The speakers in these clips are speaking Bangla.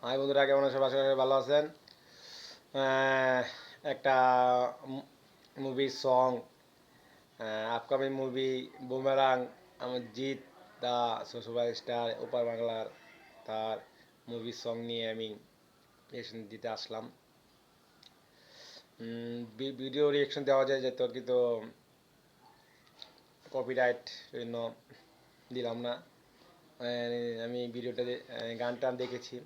হাই বন্ধুরা, কেমন আছেন? আশা করি ভালো আছেন। একটা মুভির সং, আপকামিং মুভি বুমেরাং, আমার জিৎ দা সুপার স্টার ওপার বাংলার, তার মুভির সং নিয়ে আমি রিয়েকশন দিতে আসলাম। ভিডিও রিয়েকশন দেওয়া যায় যেত, কিন্তু কপিরাইট জন্য দিলাম না। আমি ভিডিওটা গানটা দেখেছি,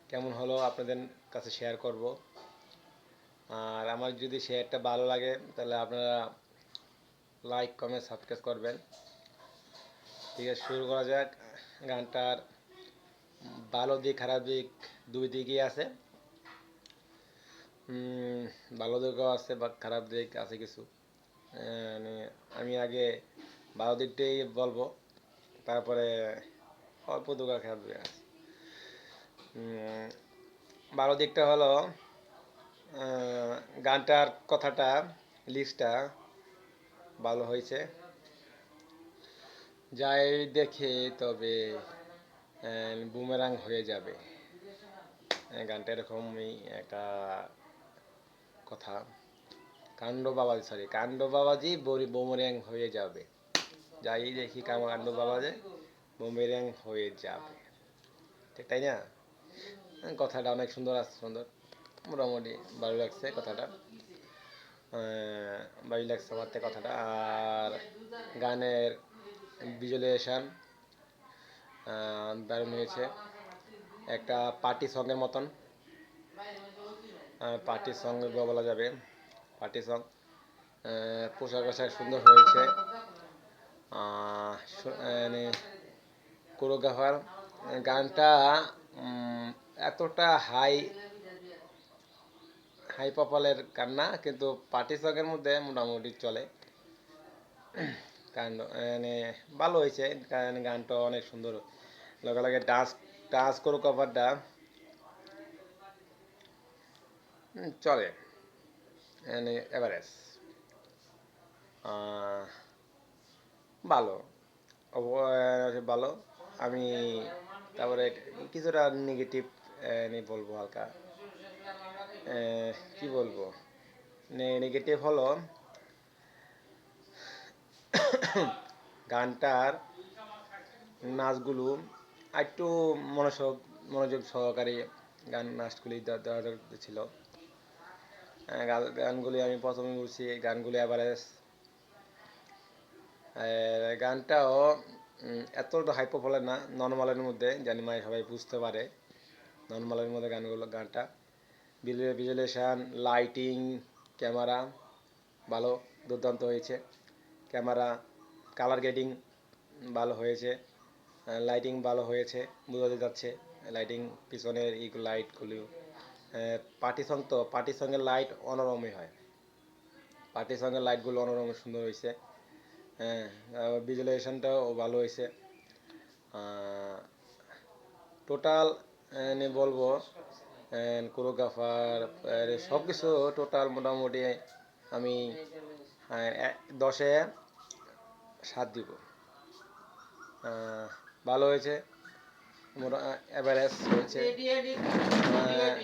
কেমন হলো আপনাদের কাছে শেয়ার করব। আর আমার যদি শেয়ারটা ভালো লাগে তাহলে আপনারা লাইক কমেন্ট সাবস্ক্রাইব করবেন। ঠিক আছে, শুরু করা যাক। গানটার ভালো দিক খারাপ দিক দুই দিকই আছে। ভালো দিকও আছে বা খারাপ দিক আছে কিছু। মানে আমি আগে ভালো দিকটাই বলবো, তারপরে অল্প দুটো খারাপ দিক আছে। ভালো দিকটা হলো গানটার কথাটা, লিস্টটা ভালো হয়েছে। যাই দেখে তবে বুমেরাং হয়ে যাবে, গানটা এরকমই একটা কথা। কাণ্ড বাবাজি বুমেরাং হয়ে যাবে, যাই দেখি কাণ্ড বাবাজি বুমেরাং হয়ে যাবে, ঠিক তাই না? কথাটা অনেক সুন্দর আছে, সুন্দর, মোটামুটি ভালো লাগছে কথাটা। ভালো লাগছে আমার কথাটা। আর গানের ভিজুয়ালাইজেশন দারুণ হয়েছে, একটা পার্টি সঙ্গের মতন। পার্টি সং বলা যাবে, পার্টি সং। পোশাক আশাক সুন্দর হয়েছে। মানে কোরিওগ্রাফার, গানটা এতটা হাই হাই প্রোফাইলের গান না, কিন্তু পার্টি সঙ্গের মধ্যে মোটামুটি চলে। কাণ্ড মানে ভালো হয়েছে, কারণ গানটা অনেক সুন্দর। লগে লগে ডান্স ডান্স কোরিওগ্রাফারটা চলে, মানে এভারেজ ভালো, ভালো। আমি তারপরে কিছুটা নেগেটিভ বলবো হালকা। কি বলবো, নেগেটিভ হলো গানটার নাচগুলো একটু মনোযোগ সহকারে নাচগুলি দেওয়া ছিল। গানগুলি আমি প্রথমে বলছি, গানগুলি অ্যাভারেজ। গানটাও এতটা হাই প্রোফাইলের না, নর্মালের মধ্যে, জানি মানে সবাই বুঝতে পারে, নর্মালের মধ্যে গানটা। ভিজুয়ালাইজেশন, লাইটিং, ক্যামেরা ভালো, দুর্দান্ত হয়েছে। ক্যামেরা, কালার গ্রেডিং ভালো হয়েছে, লাইটিং ভালো হয়েছে, বোঝা যাচ্ছে লাইটিং, পিছনের এই লাইটগুলো। পার্টি সং তো, পার্টি সঙ্গের লাইট অনরমই হয়, পার্টি সঙ্গের লাইটগুলো অনরম সুন্দর হয়েছে। হ্যাঁ, ভিজুয়ালাইজেশনটাও ভালো হয়েছে। টোটাল বলবো কোরিওগ্রাফার সব কিছু টোটাল মোটামুটি আমি 10-এ 7 দিব। ভালো হয়েছে, অ্যাভারেজ হয়েছে।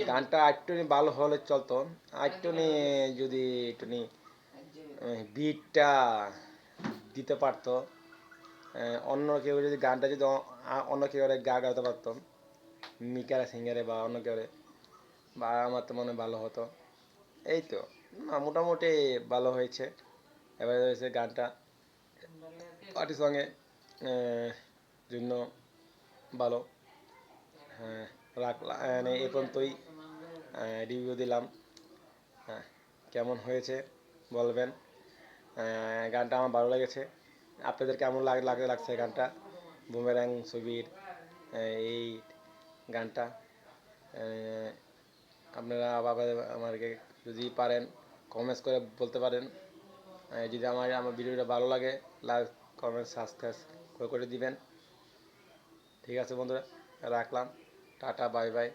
গানটা একটুনি ভালো হলে চলতো, একটুনি যদি একটুনি বিটটা দিতে পারতো, অন্য কেউ যদি গানটা যদি অন্য কেউ গাইতে পারতো, মিকারা সিঙ্গারে বা অন্য কেউ, বা আমার তো মনে ভালো হতো। এই তো, মোটামুটি ভালো হয়েছে, এবার হয়েছে গানটা পার্টি সঙ্গে জন্য ভালো। হ্যাঁ, রাখলাম, এই পর্যন্তই রিভিউ দিলাম। হ্যাঁ, কেমন হয়েছে বলবেন। গানটা আমার ভালো লেগেছে, আপনাদের কেমন লাগছে গানটা? বুমেরাং ছবির এই গানটা আপনারা আমাকে যদি পারেন কমেন্টস করে বলতে পারেন। যদি আমার ভিডিওটা ভালো লাগে, লাইক কমেন্ট সাবস্ক্রাইব করে দিবেন। ঠিক আছে বন্ধুরা, রাখলাম, টাটা, বাই বাই।